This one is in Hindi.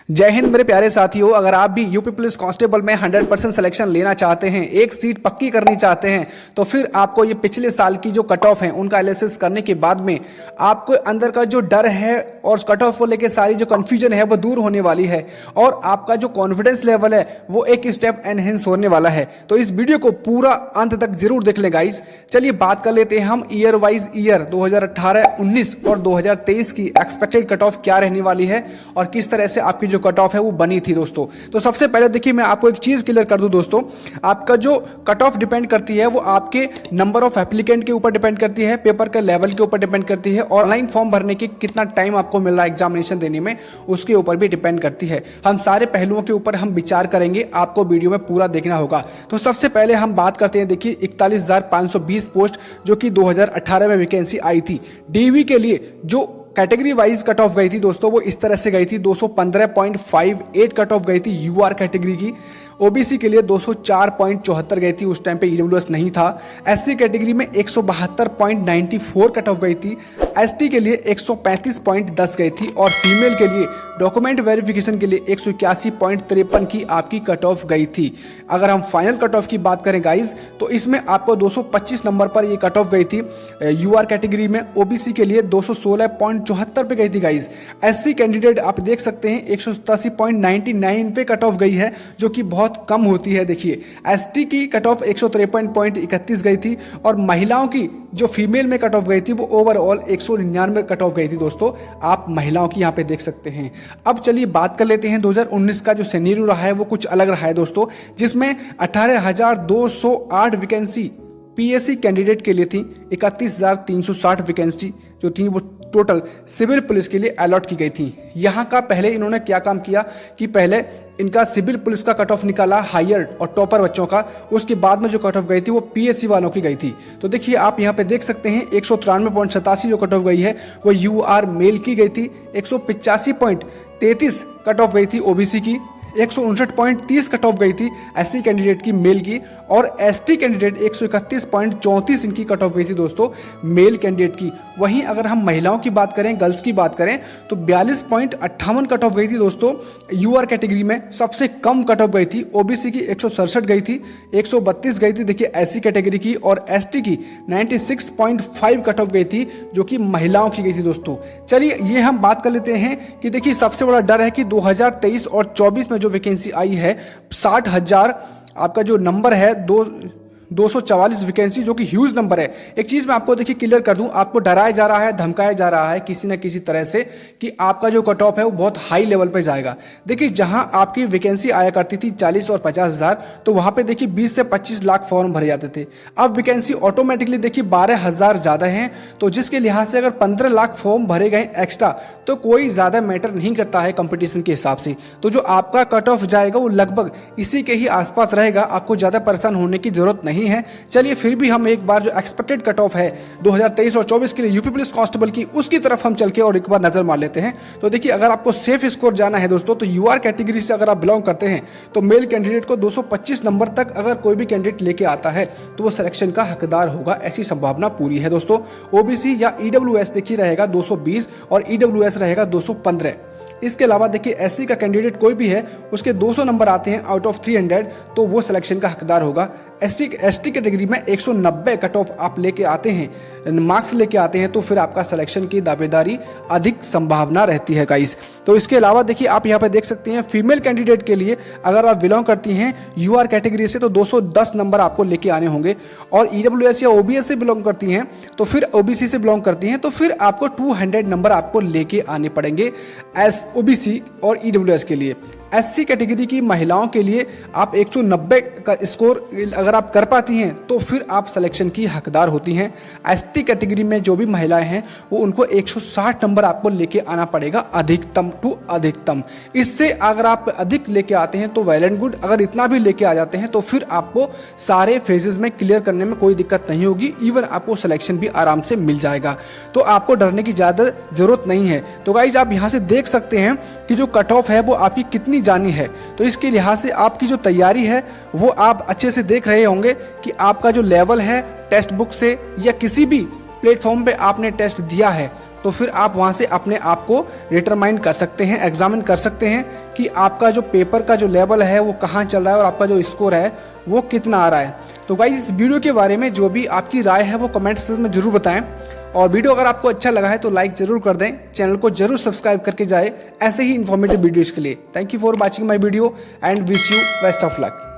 जय हिंद मेरे प्यारे साथियों। अगर आप भी यूपी पुलिस कांस्टेबल में 100% सिलेक्शन लेना चाहते हैं, एक सीट पक्की करनी चाहते हैं, तो फिर आपको ये पिछले साल की जो कट ऑफ है उनका एनालिसिस करने के बाद में आपको अंदर का जो डर है और कट ऑफ को लेकर सारी जो कंफ्यूजन है वो दूर होने वाली है और आपका जो कॉन्फिडेंस लेवल है वो एक स्टेप एनहेंस होने वाला है। तो इस वीडियो को पूरा अंत तक जरूर देख लें गाइस। चलिए बात कर लेते हैं हम ईयर वाइज ईयर 2018, 19 और 2023 की एक्सपेक्टेड कट ऑफ क्या रहने वाली है और किस तरह से आपकी जो कट ऑफ है वो बनी थी दोस्तों। तो सबसे पहले देखिए मैं आपको एक चीज क्लियर कर दूं दोस्तों, आपका जो कट ऑफ डिपेंड करती है वो आपके नंबर ऑफ एप्लीकेंट के ऊपर डिपेंड करती है, पेपर के लेवल के ऊपर डिपेंड करती है और ऑनलाइन फॉर्म भरने के कितना टाइम आपको मिल रहा है एग्जामिनेशन देने में उसके ऊपर भी डिपेंड करती है। हम सारे पहलुओं के ऊपर हम विचार करेंगे, आपको वीडियो में पूरा देखना होगा। तो सबसे पहले हम बात करते हैं, देखिए 41,520 पोस्ट जो कि 2018 में वैकेंसी आई थी। डीवी के लिए जो कैटेगरी वाइज कट ऑफ गई थी दोस्तों वो इस तरह से गई थी, 215.58 कट ऑफ गई थी यूआर कैटेगरी की। ओबीसी के लिए 204.74 गई थी, उस टाइम पे ईडब्ल्यूएस नहीं था। एससी कैटेगरी में 172.94 कट ऑफ गई थी। एसटी के लिए 135.10 गई थी और फीमेल के लिए डॉक्यूमेंट वेरिफिकेशन के लिए 181.53 की आपकी कट ऑफ गई थी। अगर हम फाइनल कट ऑफ की बात करें गाइज तो इसमें आपको 225 नंबर पर ये कट ऑफ गई थी यूआर कैटेगरी में। ओबीसी के लिए 216.74 पे गई थी गाइज। एससी कैंडिडेट आप देख सकते हैं 187.99 पे कट ऑफ गई है जो कि बहुत कम होती है। देखिए एसटी की कट ऑफ 153.31 गई थी और महिलाओं की जो फीमेल में कट ऑफ गई थी वो ओवरऑल 199 कट ऑफ गई थी दोस्तों, आप महिलाओं की यहाँ पे देख सकते हैं। अब चलिए बात कर लेते हैं 2019 का जो सिनेरियो रहा है वो कुछ अलग रहा है दोस्तों, जिसमें 18,208 वैकेंसी पीएससी कैंडिडेट के लिए थी। 31,360 वैकेंसी जो थी वो टोटल सिविल पुलिस के लिए अलॉट की गई थी। यहाँ का पहले इन्होंने क्या काम किया कि पहले इनका सिविल पुलिस का कट ऑफ निकाला हायर और टॉपर बच्चों का, उसके बाद में जो कट ऑफ गई थी वो पीएससी वालों की गई थी। तो देखिए आप यहाँ पे देख सकते हैं 193.87 जो कट ऑफ गई है वो यूआर मेल की गई थी। 185.33 कट ऑफ गई थी ओबीसी की। 159.30 कट ऑफ गई थी एससी कैंडिडेट की मेल की और एसटी कैंडिडेट 131.34 इनकी कट ऑफ गई थी दोस्तों मेल कैंडिडेट की। वहीं अगर हम महिलाओं की बात करें, गर्ल्स की बात करें तो 42.58 कट ऑफ गई थी दोस्तों यूआर कैटेगरी में। सबसे कम कट ऑफ गई थी ओबीसी की 167 गई थी, 132 गई थी देखिए एससी कैटेगरी की और एसटी की 96.5 कट ऑफ गई थी जो कि महिलाओं की गई थी दोस्तों। चलिए ये हम बात कर लेते हैं कि देखिए सबसे बड़ा डर है कि 2023 और 24 में जो वैकेंसी आई है 60,000 आपका जो नंबर है 244 वैकेंसी जो कि ह्यूज नंबर है। एक चीज मैं आपको देखिए क्लियर कर दूं, आपको डराया जा रहा है, धमकाया जा रहा है किसी न किसी तरह से कि आपका जो कट ऑफ है वो बहुत हाई लेवल पे जाएगा। देखिए जहां आपकी वैकेंसी आया करती थी 40 और 50,000 तो वहां पे देखिए 20 से 25 लाख फॉर्म भरे जाते थे। अब वैकेंसी ऑटोमेटिकली देखिए 12,000 ज्यादा है, तो जिसके लिहाज से अगर 15 लाख फॉर्म भरे गए एक्स्ट्रा तो कोई ज्यादा मैटर नहीं करता है कंपटीशन के हिसाब से। तो जो आपका कट ऑफ जाएगा वो लगभग इसी के ही आसपास रहेगा, आपको ज्यादा परेशान होने की जरूरत नहीं है। चलिए फिर भी हम एक बार जो एक्सपेक्टेड कट ऑफ है 2023 और 24 के लिए यूपी पुलिस कांस्टेबल की उसकी तरफ हम चल के और एक बार नजर मार लेते हैं। तो देखिए अगर आपको सेफ स्कोर जाना है दोस्तों तो यूआर कैटेगरी से अगर आप बिलोंग करते हैं तो मेल कैंडिडेट को 225 नंबर तक अगर कोई भी कैंडिडेट लेके आता है तो वो सिलेक्शन का हकदार होगा, ऐसी संभावना पूरी है दोस्तों। ओबीसी या ईडब्ल्यूएस देखिए रहेगा 220 और ईडब्ल्यूएस रहेगा 215। इसके अलावा देखिए एससी का कैंडिडेट कोई भी है उसके 200 नंबर आते हैं आउट ऑफ 300 तो वो सिलेक्शन का हकदार होगा। एसटी कैटेगरी में 190 कट ऑफ आप लेके आते हैं, मार्क्स लेके आते हैं तो फिर आपका सिलेक्शन की दावेदारी अधिक संभावना रहती है गाइस। तो इसके अलावा देखिए आप यहाँ पे देख सकते हैं फीमेल कैंडिडेट के लिए अगर आप बिलोंग करती हैं यूआर कैटेगरी से तो 210 नंबर आपको लेके आने होंगे और ईडब्ल्यूएस या ओबीएस से बिलोंग करती हैं तो फिर ओबीसी से बिलोंग करती हैं तो फिर आपको 200 नंबर आपको लेके आने पड़ेंगे एस ओबीसी और ईडब्ल्यूएस के लिए। एससी कैटेगरी की महिलाओं के लिए आप 190 का स्कोर अगर आप कर पाती हैं तो फिर आप सिलेक्शन की हकदार होती हैं। एसटी कैटेगरी में जो भी महिलाएं हैं वो उनको 160 नंबर आपको लेके आना पड़ेगा अधिकतम टू अधिकतम। इससे अगर आप अधिक लेके आते हैं तो वेल एंड गुड, अगर इतना भी लेके आ जाते हैं तो फिर आपको सारे फेजेस में क्लियर करने में कोई दिक्कत नहीं होगी, इवन आपको सिलेक्शन भी आराम से मिल जाएगा। तो आपको डरने की ज़्यादा जरूरत नहीं है। तो गाइज आप यहाँ से देख सकते हैं कि जो कट ऑफ है वो आपकी कितनी जानी है, तो इसके लिहाज से आपकी जो तैयारी है वो आप अच्छे से देख रहे होंगे कि आपका जो लेवल है टेक्स्ट बुक से या किसी भी प्लेटफॉर्म पे आपने टेस्ट दिया है तो फिर आप वहाँ से अपने आप को डिटरमाइन कर सकते हैं, एग्जामिन कर सकते हैं कि आपका जो पेपर का जो लेवल है वो कहाँ चल रहा है और आपका जो स्कोर है वो कितना आ रहा है। तो गाइस इस वीडियो के बारे में जो भी आपकी राय है वो कमेंट सेक्शन में जरूर बताएं, और वीडियो अगर आपको अच्छा लगा है तो लाइक जरूर कर दें, चैनल को जरूर सब्सक्राइब करके जाए ऐसे ही इन्फॉर्मेटिव वीडियोज़ के लिए। Thank you for watching my video and wish you best of luck.